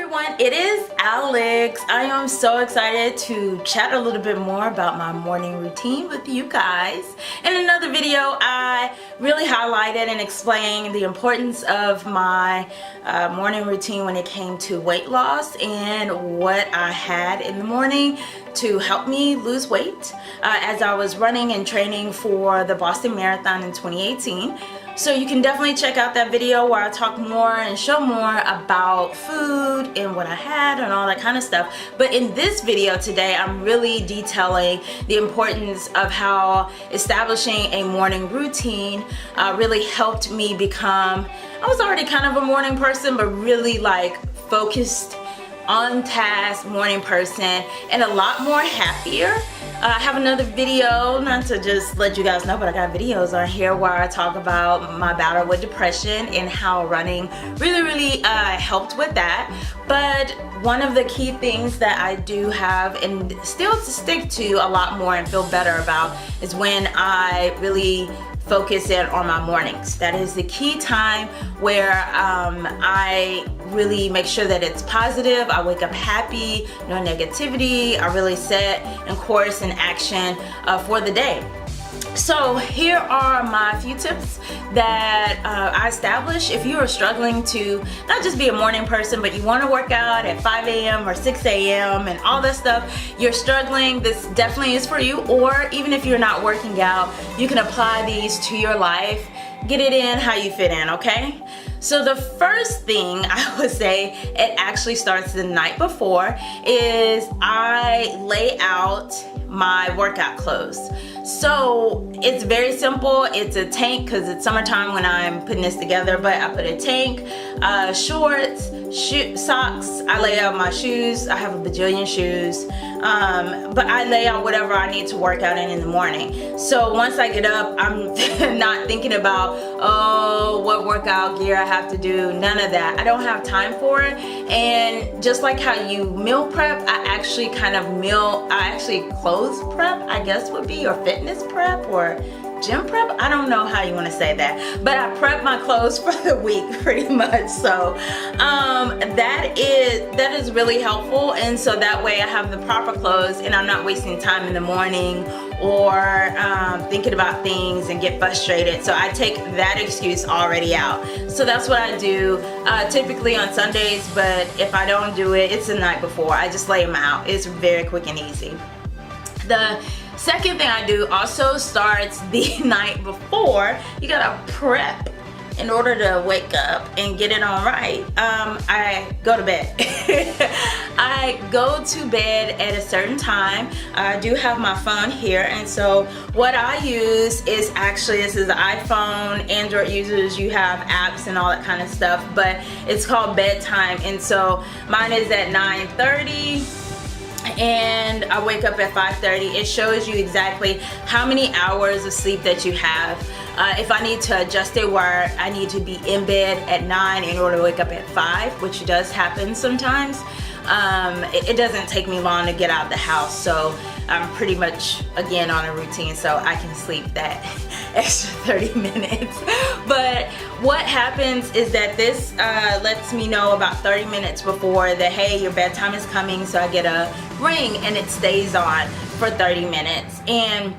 everyone, it is Alex. I am so excited to chat a little bit more about my morning routine with you guys. In another video, I really highlighted and explained the importance of my morning routine when it came to weight loss and what I had in the morning to help me lose weight as I was running and training for the Boston Marathon in 2018. So you can definitely check out that video where I talk more and show more about food and what I had and all that kind of stuff. But in this video today, I'm really detailing the importance of how establishing a morning routine really helped me become, I was already kind of a morning person, but really like focused, on task morning person and a lot more happier. I have another video, not to just let you guys know, but I got videos on here where I talk about my battle with depression and how running really helped with that. But one of the key things that I do have and still stick to a lot more and feel better about is when I really focus in on my mornings. That is the key time where I really make sure that it's positive. I wake up happy, no negativity. I really set and course in action for the day. So here are my few tips that I established if you are struggling to not just be a morning person, but you want to work out at 5 a.m. or 6 a.m. and all that stuff. You're struggling, this definitely is for you. Or even if you're not working out, you can apply these to your life. Get it in how you fit in, okay? So the first thing I would say, it actually starts the night before, is I lay out my workout clothes. So it's very simple. It's a tank because it's summertime when I'm putting this together, but I put a tank, shorts, socks. I lay out my shoes. I have a bajillion shoes, but I lay out whatever I need to work out in the morning. So once I get up, I'm not thinking about, oh, what workout gear I have to do. None of that. I don't have time for it. And just like how you meal prep, I actually clothes prep, I guess would be, or fitness prep, or gym prep. I don't know how you want to say that, but I prep my clothes for the week pretty much. So that is really helpful, and so that way I have the proper clothes and I'm not wasting time in the morning or thinking about things and get frustrated. So I take that excuse already out. So that's what I do typically on Sundays, but if I don't do it, it's the night before. I just lay them out. It's very quick and easy. The second thing I do also starts the night before. You gotta prep in order to wake up and get it on right. I go to bed. I go to bed at a certain time. I do have my phone here, and so what I use is actually, this is iPhone, Android users, you have apps and all that kind of stuff, but it's called bedtime, and so mine is at 9:30. And I wake up at 5:30. It shows you exactly how many hours of sleep that you have. If I need to adjust it where I need to be in bed at 9 in order to wake up at 5, which does happen sometimes, it doesn't take me long to get out of the house. So I'm pretty much, again, on a routine, so I can sleep that extra 30 minutes. But what happens is that this lets me know about 30 minutes before that, hey, your bedtime is coming. So I get a ring and it stays on for 30 minutes. And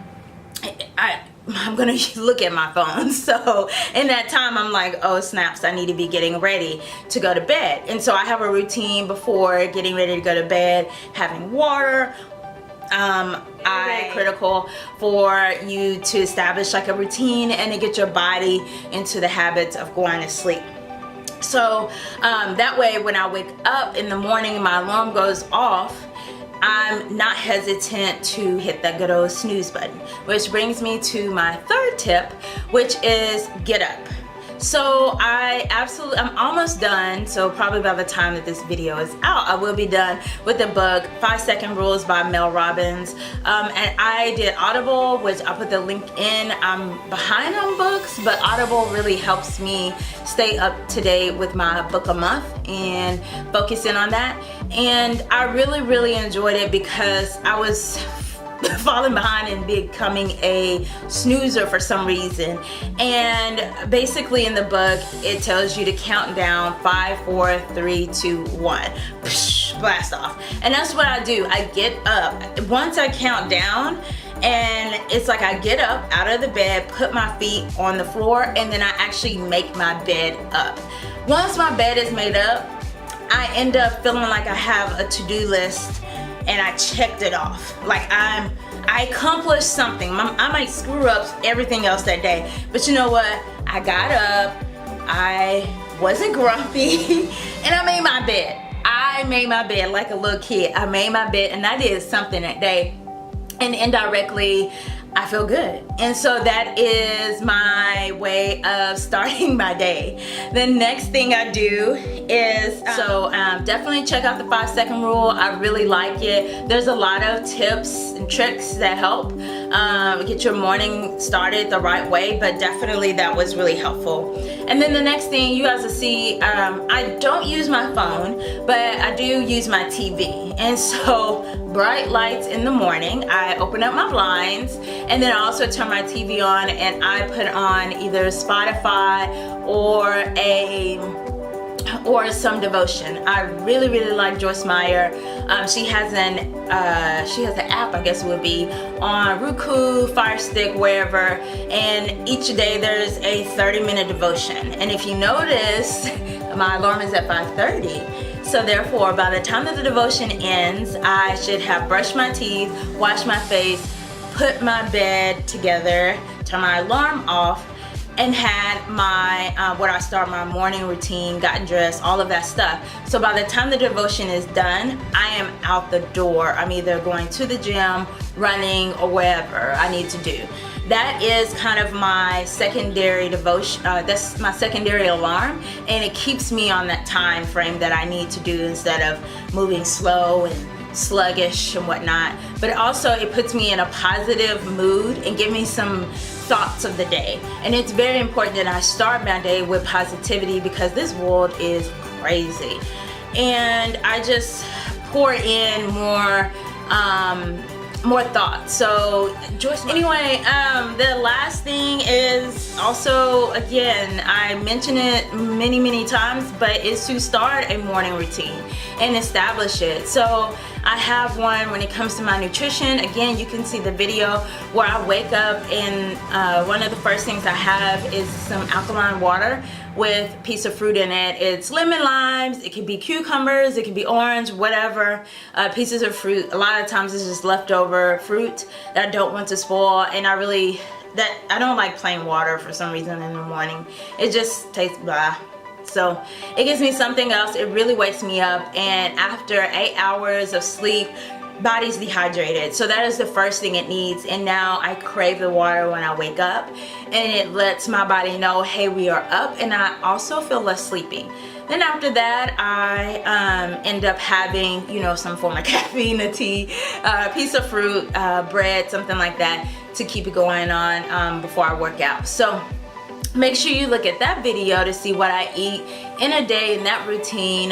I'm gonna look at my phone. So in that time, I'm like, oh snaps, I need to be getting ready to go to bed. And so I have a routine before getting ready to go to bed, having water. Critical for you to establish like a routine and to get your body into the habits of going to sleep. So that way when I wake up in the morning, my alarm goes off, I'm not hesitant to hit that good old snooze button, which brings me to my third tip, which is get up. So I'm almost done, so probably by the time that this video is out, I will be done with the book 5-Second Rules by Mel Robbins. And I did Audible, which I'll put the link in. I'm behind on books, but Audible really helps me stay up to date with my book a month and focus in on that. And I really enjoyed it because I was falling behind and becoming a snoozer for some reason. And basically in the book, it tells you to count down 5, 4, 3, 2, 1. Blast off. And that's what I do. I get up. Once I count down, and it's like I get up out of the bed, put my feet on the floor, and then I actually make my bed up. Once my bed is made up, I end up feeling like I have a to-do list and I checked it off. Like I accomplished something. I might screw up everything else that day, but you know what? I got up, I wasn't grumpy, and I made my bed. I made my bed like a little kid. I made my bed and I did something that day, and indirectly I feel good. And so that is my way of starting my day. The next thing I do is, definitely check out the 5-second rule. I really like it. There's a lot of tips and tricks that help get your morning started the right way, but definitely that was really helpful. And then the next thing you guys will see, I don't use my phone, but I do use my TV. And so bright lights in the morning, I open up my blinds, and then I also turn my TV on and I put on either Spotify or some devotion. I really like Joyce Meyer. She has an app, I guess it would be, on Roku, Fire Stick, wherever, and each day there's a 30-minute devotion. And if you notice, my alarm is at 5:30. So therefore, by the time that the devotion ends, I should have brushed my teeth, washed my face, put my bed together, turn my alarm off, and had my where I start my morning routine, gotten dressed, all of that stuff. So by the time the devotion is done, I am out the door. I'm either going to the gym, running, or wherever I need to do. That is kind of my secondary devotion. That's my secondary alarm, and it keeps me on that time frame that I need to do instead of moving slow and sluggish and whatnot. But also it puts me in a positive mood and give me some thoughts of the day. And it's very important that I start my day with positivity because this world is crazy. And I just pour in more thoughts. So Joyce, anyway, the last thing is also, again, I mention it many times, but it's to start a morning routine and establish it. So I have one when it comes to my nutrition. Again, you can see the video where I wake up and one of the first things I have is some alkaline water with a piece of fruit in it. It's lemon, limes, it can be cucumbers, it can be orange, whatever, pieces of fruit. A lot of times it's just leftover fruit that I don't want to spoil, and I don't like plain water for some reason in the morning. It just tastes blah. So it gives me something else. It really wakes me up, and after 8 hours of sleep, body's dehydrated, so that is the first thing it needs. And now I crave the water when I wake up, and it lets my body know, hey, we are up, and I also feel less sleepy. Then after that, I end up having, some form of caffeine, a tea, a piece of fruit, bread, something like that to keep it going on before I work out. So make sure you look at that video to see what I eat in a day in that routine,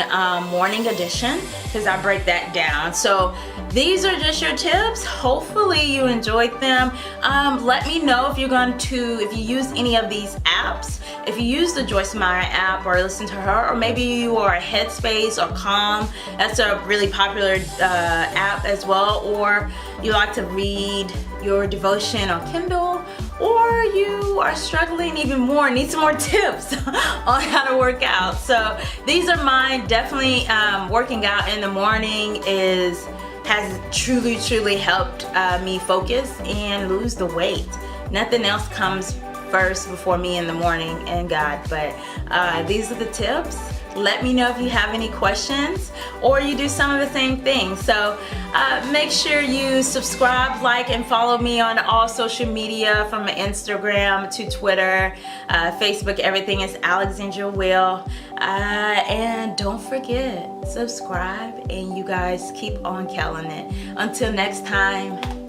morning edition, because I break that down. So these are just your tips. Hopefully you enjoyed them. Let me know if if you use any of these apps. If you use the Joyce Meyer app or listen to her, or maybe you are a Headspace or Calm. That's a really popular app as well. Or you like to read your devotion on Kindle, or you are struggling even more, need some more tips on how to work out. So these are mine. Definitely working out in the morning has truly helped me focus and lose the weight. Nothing else comes first before me in the morning and God, but these are the tips. Let me know if you have any questions or you do some of the same things. So make sure you subscribe, like, and follow me on all social media, from Instagram to Twitter, Facebook. Everything is AlexandriaWill. And don't forget, subscribe, and you guys keep on killing it. Until next time.